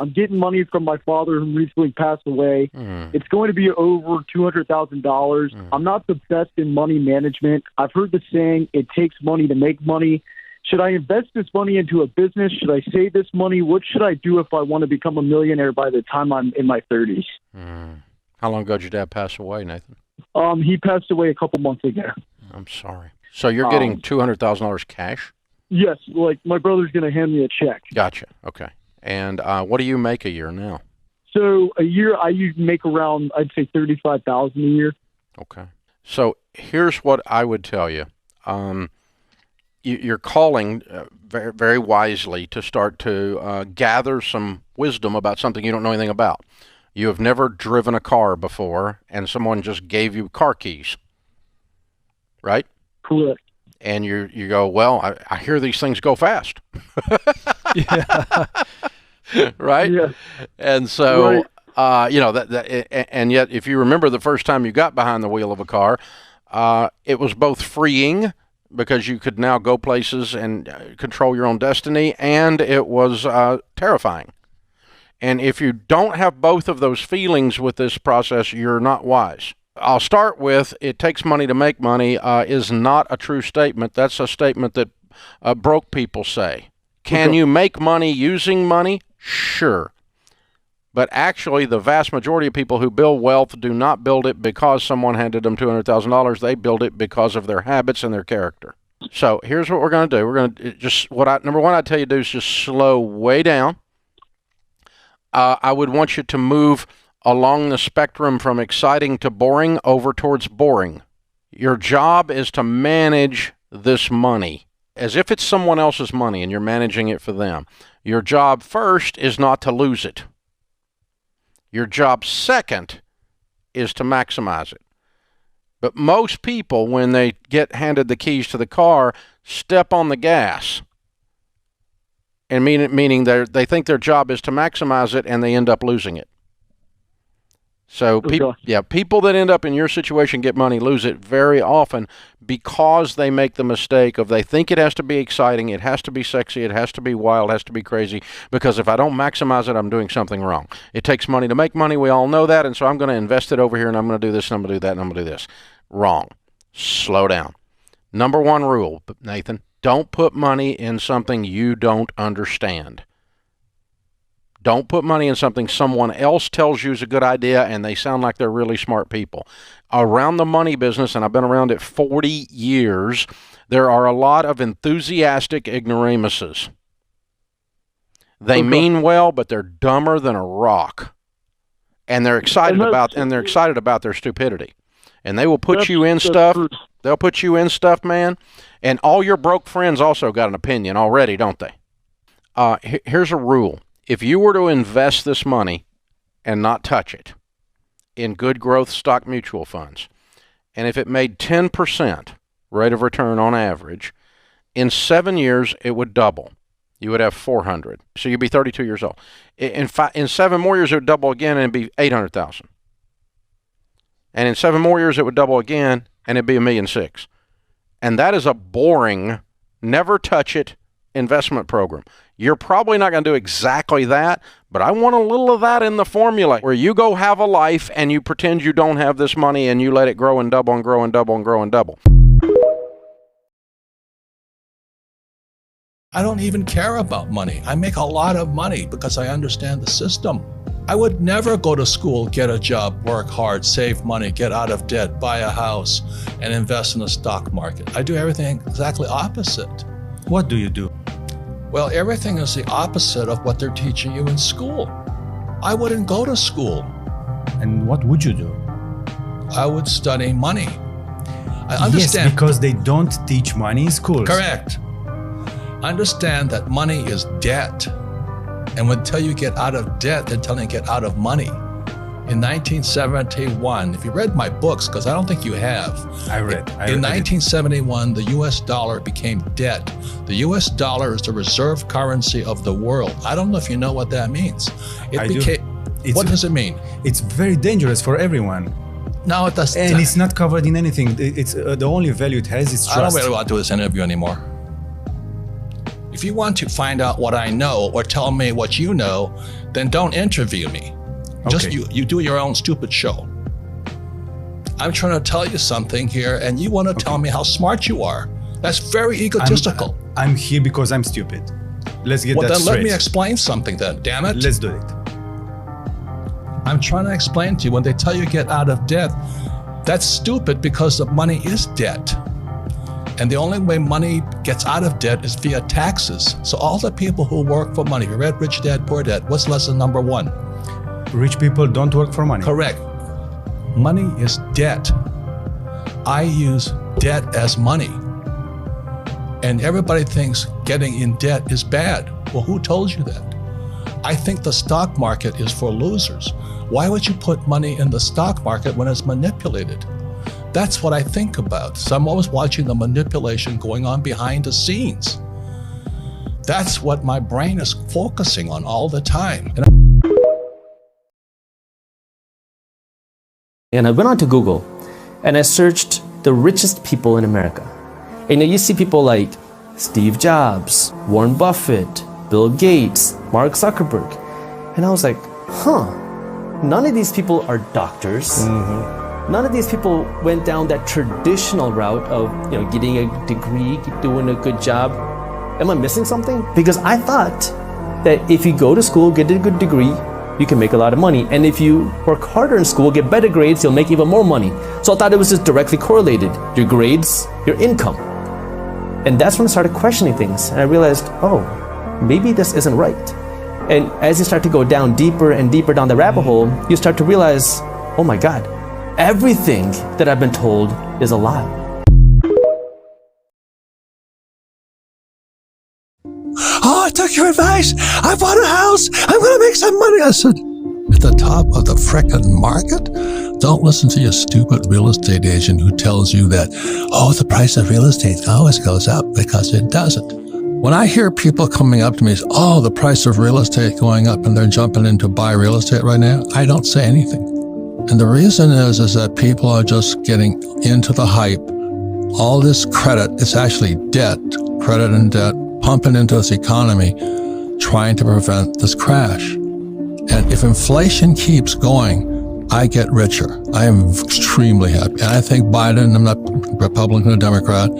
I'm getting money from my father who recently passed away. It's going to be over $200,000. I'm not the best in money management. I've heard the saying, it takes money to make money. Should I invest this money into a business? Should I save this money? What should I do if I want to become a millionaire by the time I'm in my 30s? How long ago did your dad pass away, Nathan? He passed away a couple months ago. I'm sorry. So you're getting $200,000 cash? Yes, like my brother's going to hand me a check. Gotcha. Okay. And what do you make a year now? So a year I make around, I'd say $35,000 a year. Okay. So here's what I would tell you. You're calling very, very wisely to start to gather some wisdom about something you don't know anything about. You have never driven a car before, and someone just gave you car keys, right? Correct. And you go, well, I hear these things go fast. Right? Yeah. And so, and yet if you remember the first time you got behind the wheel of a car, it was both freeing because you could now go places and control your own destiny, and it was terrifying. And if you don't have both of those feelings with this process, you're not wise. I'll start with, it takes money to make money is not a true statement. That's a statement that broke people say. Can you make money using money? Sure. But actually, the vast majority of people who build wealth do not build it because someone handed them $200,000. They build it because of their habits and their character. So here's what we're going to do. We're going to just, number one, I'd tell you to do is just slow way down. I would want you to move along the spectrum from exciting to boring over towards boring. Your job is to manage this money as if it's someone else's money and you're managing it for them. Your job first is not to lose it. Your job second is to maximize it. But most people, when they get handed the keys to the car, step on the gas. And meaning they think their job is to maximize it, and they end up losing it. So people that end up in your situation get money lose it very often because they make the mistake of they think it has to be exciting, it has to be sexy, it has to be wild, it has to be crazy, because if I don't maximize it, I'm doing something wrong. It takes money to make money. We all know that, and so I'm going to invest it over here, and I'm going to do this, and I'm going to do that, and I'm going to do this. Wrong. Slow down. Number one rule, Nathan, don't put money in something you don't understand. Don't put money in something someone else tells you is a good idea and they sound like they're really smart people. Around the money business, and I've been around it 40 years, there are a lot of enthusiastic ignoramuses. They mean well, but they're dumber than a rock. And they're excited about their stupidity. And they will put you in stuff. They'll put you in stuff, man. And all your broke friends also got an opinion already, don't they? Here's a rule. If you were to invest this money and not touch it in good growth stock mutual funds, and if it made 10% rate of return on average, in 7 years it would double. You would have 400. So you'd be 32 years old. In 7 more years it would double again and it'd be 800,000. And in 7 more years it would double again and it'd be $1.6 million. And that is a boring, never touch it investment program. You're probably not going to do exactly that, but I want a little of that in the formula where you go have a life and you pretend you don't have this money and you let it grow and double and grow and double and grow and double. I don't even care about money. I make a lot of money because I understand the system. I would never go to school, get a job, work hard, save money, get out of debt, buy a house, and invest in the stock market. I do everything exactly opposite. What do you do? Well, everything is the opposite of what they're teaching you in school. I wouldn't go to school. And what would you do? I would study money. I understand. Yes, because they don't teach money in schools. Correct. Understand that money is debt. And until you get out of debt, they're telling you to get out of money. In 1971, if you read my books, because I don't think you have. In 1971, the US dollar became debt. The US dollar is the reserve currency of the world. I don't know if you know what that means. What does it mean? It's very dangerous for everyone. No, it doesn't. And it's not covered in anything. It's the only value it has is trust. I don't really want to do this interview anymore. if you want to find out what I know or tell me what you know, then don't interview me. Just Okay. you do your own stupid show. I'm trying to tell you something here, and you want to tell me how smart you are. That's very egotistical. I'm here because I'm stupid. Let's get Well, that then straight. let me explain something then, damn it. Let's do it. I'm trying to explain to you, when they tell you get out of debt, that's stupid because the money is debt. And the only way money gets out of debt is via taxes. So all the people who work for money, you read Rich Dad, Poor Dad, what's lesson number 1? Rich people don't work for money. Correct. Money is debt. I use debt as money. And everybody thinks getting in debt is bad. Well, who told you that? I think the stock market is for losers. Why would you put money in the stock market when it's manipulated? That's what I think about. So I'm always watching the manipulation going on behind the scenes. That's what my brain is focusing on all the time. And I went onto Google and I searched the richest people in America. And you see people like Steve Jobs, Warren Buffett, Bill Gates, Mark Zuckerberg. And I was like, none of these people are doctors. None of these people went down that traditional route of, getting a degree, doing a good job. Am I missing something? Because I thought that if you go to school, get a good degree, you can make a lot of money. And if you work harder in school, get better grades, you'll make even more money. So I thought it was just directly correlated. Your grades, your income. And that's when I started questioning things. And I realized, maybe this isn't right. And as you start to go down deeper and deeper down the rabbit hole, you start to realize, oh my God, everything that I've been told is a lie. Oh, I took your advice. I bought a house. I'm going to make some money. I said, at the top of the frickin' market? Don't listen to your stupid real estate agent who tells you that, the price of real estate always goes up, because it doesn't. When I hear people coming up to me and say, the price of real estate going up and they're jumping in to buy real estate right now, I don't say anything. And the reason is that people are just getting into the hype. All this credit, it's actually debt, credit and debt, pumping into this economy, trying to prevent this crash. And if inflation keeps going, I get richer. I am extremely happy. And I think Biden, I'm not Republican or Democrat,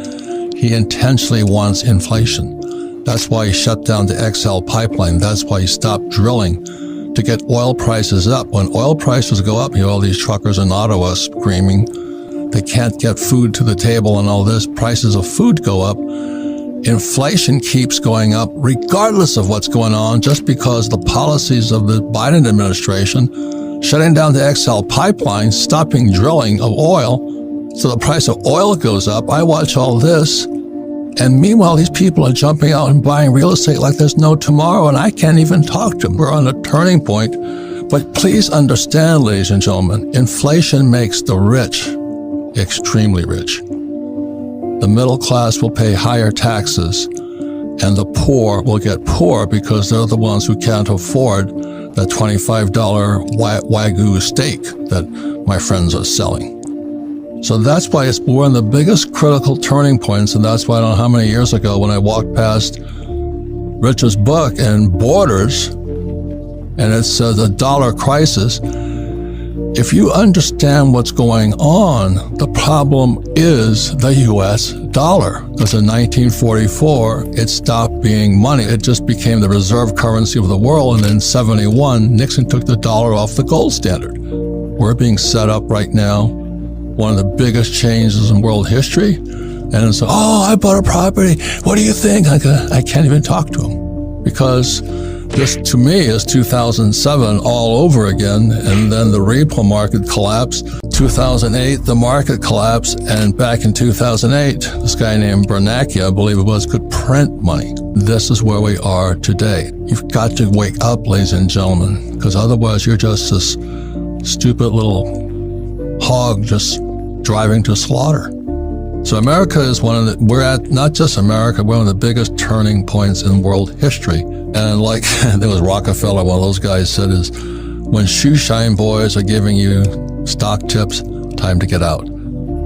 he intentionally wants inflation. That's why he shut down the XL pipeline. That's why he stopped drilling to get oil prices up. When oil prices go up, all these truckers in Ottawa screaming they can't get food to the table and all this, prices of food go up. Inflation keeps going up regardless of what's going on, just because the policies of the Biden administration, shutting down the XL pipeline, stopping drilling of oil, so the price of oil goes up. I watch all this, and meanwhile, these people are jumping out and buying real estate like there's no tomorrow, and I can't even talk to them. We're on a turning point. But please understand, ladies and gentlemen, inflation makes the rich extremely rich. The middle class will pay higher taxes, and the poor will get poor because they're the ones who can't afford that $25 Wagyu steak that my friends are selling. So that's why we're in the biggest critical turning points, and that's why I don't know how many years ago when I walked past Richard's book and Borders, and it says a dollar crisis. If you understand what's going on, the problem is the U.S. dollar. Because in 1944, it stopped being money. It just became the reserve currency of the world. And in 1971, Nixon took the dollar off the gold standard. We're being set up right now, one of the biggest changes in world history. And it's, I bought a property. What do you think? I can't even talk to him, because this, to me, is 2007 all over again, and then the repo market collapsed. 2008, the market collapsed, and back in 2008, this guy named Bernanke, I believe it was, could print money. This is where we are today. You've got to wake up, ladies and gentlemen, because otherwise you're just this stupid little hog just driving to slaughter. So America is we're at, not just America, we're one of the biggest turning points in world history. And like there was Rockefeller, one of those guys said, is when shoe shine boys are giving you stock tips, time to get out.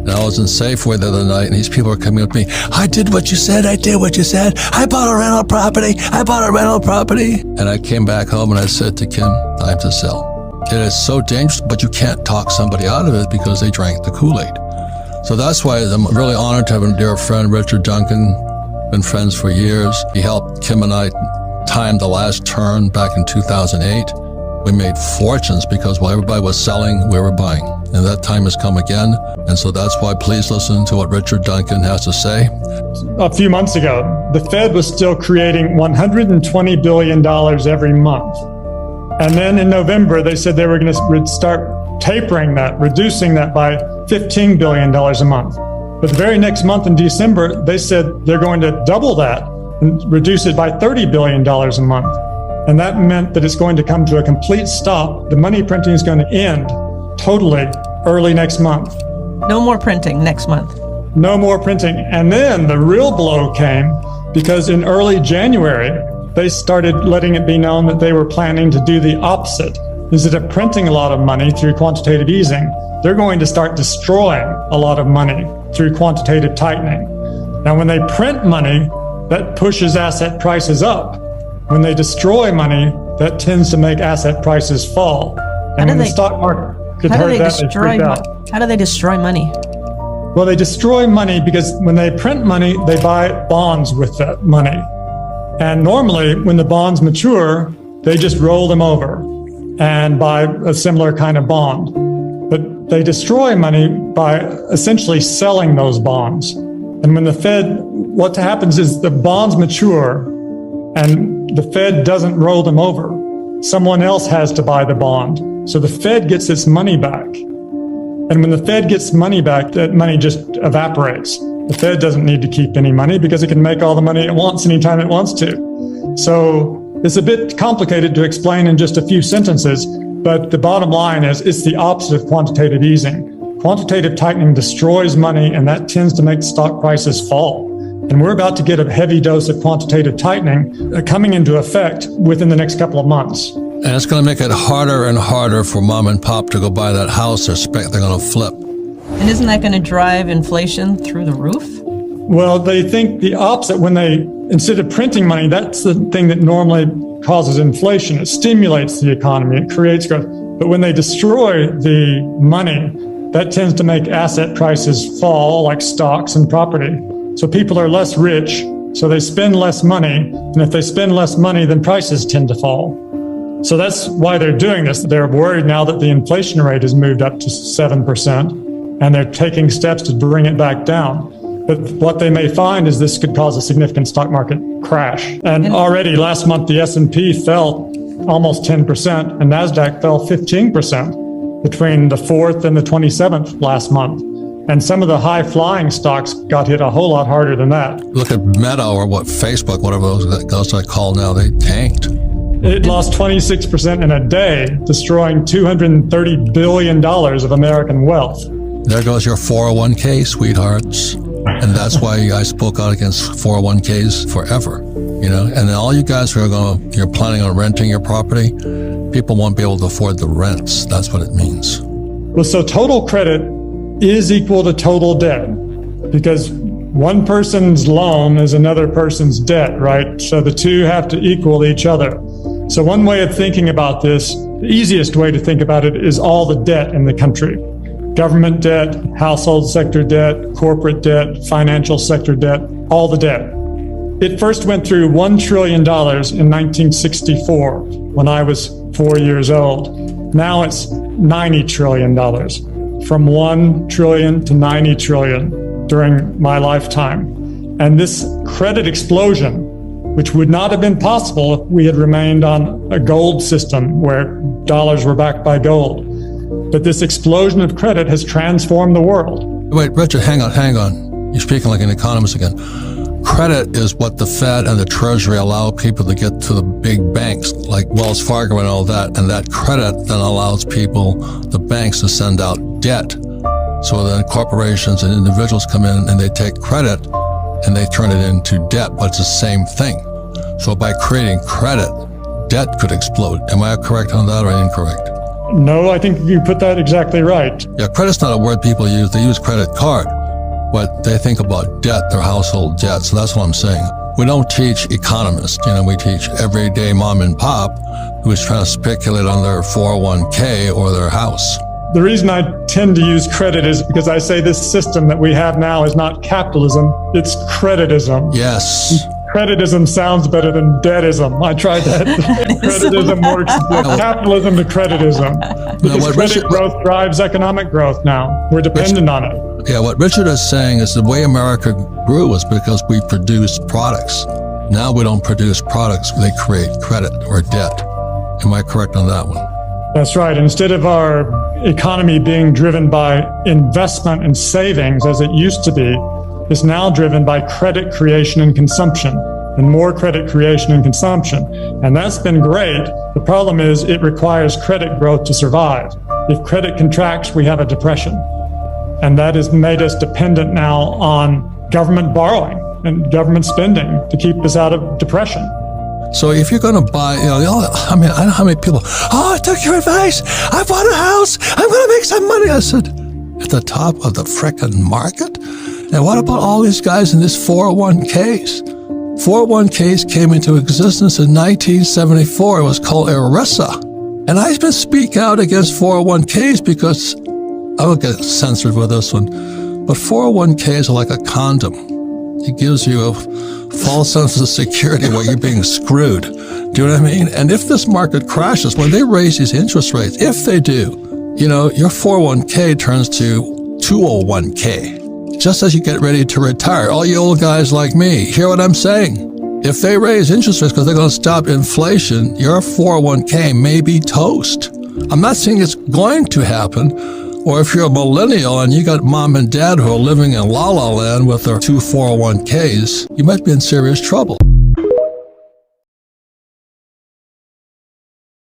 And I was in Safeway the other night, and these people are coming up to me. I did what you said. I did what you said. I bought a rental property. I bought a rental property. And I came back home and I said to Kim, time to sell. It is so dangerous, but you can't talk somebody out of it because they drank the Kool-Aid. So that's why I'm really honored to have a dear friend, Richard Duncan. Been friends for years. He helped Kim and I time the last turn back in 2008. We made fortunes because while everybody was selling, we were buying. And that time has come again. And so that's why please listen to what Richard Duncan has to say. A few months ago, the Fed was still creating $120 billion every month. And then in November, they said they were going to start tapering that, reducing that by $15 billion a month. But the very next month in December, they said they're going to double that and reduce it by $30 billion a month. And that meant that it's going to come to a complete stop. The money printing is going to end totally early next month. No more printing next month. No more printing. And then the real blow came because in early January, they started letting it be known that they were planning to do the opposite. Instead of printing a lot of money through quantitative easing, they're going to start destroying a lot of money through quantitative tightening. Now, when they print money, that pushes asset prices up. When they destroy money, that tends to make asset prices fall. And when the stock market could hurt that, they freak out. How do they destroy money? Well, they destroy money because when they print money, they buy bonds with that money. And normally, when the bonds mature, they just roll them over and buy a similar kind of bond. But they destroy money by essentially selling those bonds. And when the Fed, what happens is the bonds mature and the Fed doesn't roll them over. Someone else has to buy the bond. So the Fed gets its money back. And when the Fed gets money back, that money just evaporates. The Fed doesn't need to keep any money because it can make all the money it wants anytime it wants to. So it's a bit complicated to explain in just a few sentences, but the bottom line is it's the opposite of quantitative easing. Quantitative tightening destroys money, and that tends to make stock prices fall. And we're about to get a heavy dose of quantitative tightening coming into effect within the next couple of months. And it's going to make it harder and harder for mom and pop to go buy that house they're going to flip. And isn't that going to drive inflation through the roof? Well, they think the opposite. When they, instead of printing money, that's the thing that normally causes inflation. It stimulates the economy. It creates growth. But when they destroy the money, that tends to make asset prices fall, like stocks and property. So people are less rich, so they spend less money. And if they spend less money, then prices tend to fall. So that's why they're doing this. They're worried now that the inflation rate has moved up to 7%, and they're taking steps to bring it back down. But what they may find is this could cause a significant stock market crash. And already last month, the S&P fell almost 10%, and NASDAQ fell 15% between the 4th and the 27th last month. And some of the high-flying stocks got hit a whole lot harder than that. Look at Meta or Facebook, whatever those I call now, they tanked. It lost 26% in a day, destroying $230 billion of American wealth. There goes your 401k, sweethearts. And that's why I spoke out against 401ks forever. You know, and then all you guys who are you're planning on renting your property, people won't be able to afford the rents. That's what it means. Well, so total credit is equal to total debt because one person's loan is another person's debt, right? So the two have to equal each other. So one way of thinking about this, the easiest way to think about it is all the debt in the country. Government debt, household sector debt, corporate debt, financial sector debt, all the debt. It first went through $1 trillion in 1964 when I was 4 years old. Now it's $90 trillion, from 1 trillion to 90 trillion during my lifetime. And this credit explosion, which would not have been possible if we had remained on a gold system where dollars were backed by gold. But this explosion of credit has transformed the world. Wait, Richard, hang on. You're speaking like an economist again. Credit is what the Fed and the Treasury allow people to get to the big banks, like Wells Fargo and all that. And that credit then allows people, the banks, to send out debt. So then corporations and individuals come in and they take credit and they turn it into debt, but it's the same thing. So by creating credit, debt could explode. Am I correct on that or incorrect? No, I think you put that exactly right. Yeah, credit's not a word people use. They use credit card. But they think about debt, their household debt. So that's what I'm saying. We don't teach economists. We teach everyday mom and pop who is trying to speculate on their 401k or their house. The reason I tend to use credit is because I say this system that we have now is not capitalism, it's creditism. Yes. Creditism sounds better than debtism. I tried that. Creditism works. Capitalism to creditism. Because credit growth drives economic growth now. We're dependent on it. Yeah, what Richard is saying is the way America grew was because we produced products. Now we don't produce products, they create credit or debt. Am I correct on that one? That's right. Instead of our economy being driven by investment and savings as it used to be, it's now driven by credit creation and consumption, and more credit creation and consumption. And that's been great. The problem is it requires credit growth to survive. If credit contracts, we have a depression. And that has made us dependent now on government borrowing and government spending to keep us out of depression. So if you're going to buy, I don't know how many people, I took your advice. I bought a house. I'm going to make some money. I said, at the top of the frickin' market? And what about all these guys in this 401ks? 401ks came into existence in 1974. It was called ERISA. And I've been speaking out against 401ks because I will get censored with this one. But 401ks are like a condom. It gives you a false sense of security while you're being screwed. Do you know what I mean? And if this market crashes, when they raise these interest rates, if they do, your 401k turns to 201k. Just as you get ready to retire, all you old guys like me, hear what I'm saying? If they raise interest rates because they're going to stop inflation, your 401k may be toast. I'm not saying it's going to happen, or if you're a millennial and you got mom and dad who are living in La La Land with their 2 401ks, you might be in serious trouble.